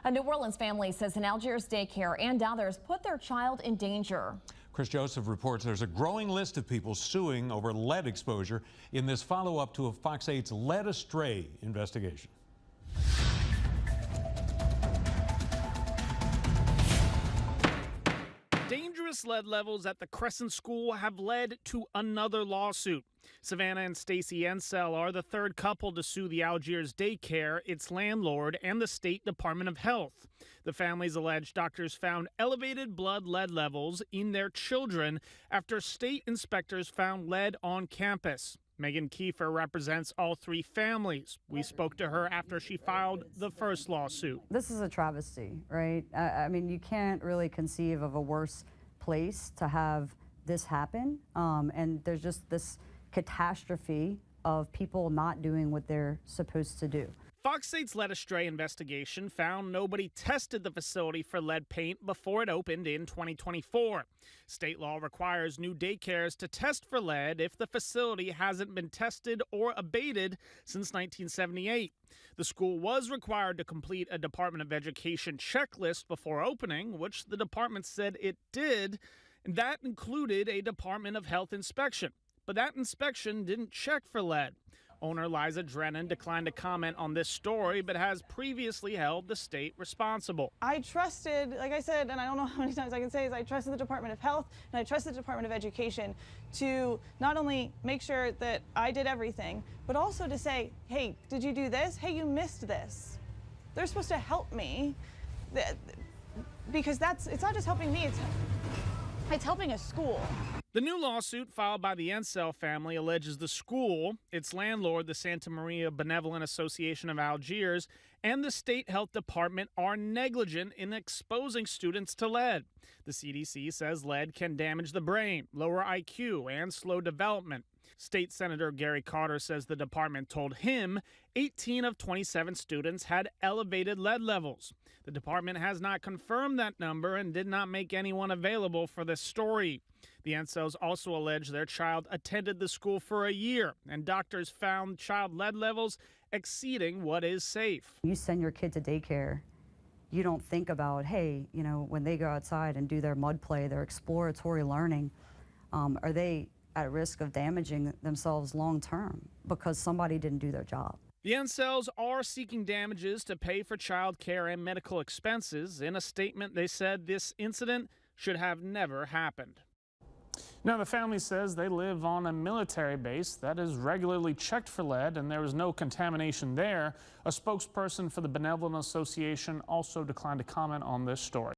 A New Orleans family says an Algiers daycare and others put their child in danger. Chris Joseph reports there's a growing list of people suing over lead exposure in this follow-up to a Fox 8's Led Astray investigation. Dangerous lead levels at the Crescent School have led to another lawsuit. Savannah and Stacy Ensel are the third couple to sue the Algiers daycare, its landlord, and the State Department of Health. The families allege doctors found elevated blood lead levels in their children after state inspectors found lead on campus. Megan Kiefer represents all three families. We spoke to her after she filed the first lawsuit. This is a travesty, right? I mean, you can't really conceive of a worse place to have this happen. And there's just this catastrophe of people not doing what they're supposed to do. Fox 8's Led Astray investigation found nobody tested the facility for lead paint before it opened in 2024. State law requires new daycares to test for lead if the facility hasn't been tested or abated since 1978. The school was required to complete a Department of Education checklist before opening, which the department said it did, and that included a Department of Health inspection. But that inspection didn't check for lead. Owner Liza Drennan declined to comment on this story, but has previously held the state responsible. I trusted, like I said, and I don't know how many times I can say, is I trusted the Department of Health and I trusted the Department of Education to not only make sure that I did everything, but also to say, hey, did you do this? Hey, you missed this. They're supposed to help me because it's not just helping me, it's helping a school. The new lawsuit filed by the Ensel family alleges the school, its landlord, the Santa Maria Benevolent Association of Algiers, and the state health department are negligent in exposing students to lead. The CDC says lead can damage the brain, lower IQ, and slow development. State Senator Gary Carter says the department told him 18 of 27 students had elevated lead levels. The department has not confirmed that number and did not make anyone available for this story. The Ensels also allege their child attended the school for a year, and doctors found child lead levels exceeding what is safe. You send your kid to daycare, you don't think about, hey, you know, when they go outside and do their mud play, their exploratory learning, are they at risk of damaging themselves long term because somebody didn't do their job? The Ensels are seeking damages to pay for child care and medical expenses. In a statement, they said this incident should have never happened. Now, the family says they live on a military base that is regularly checked for lead, and there was no contamination there. A spokesperson for the Benevolent Association also declined to comment on this story.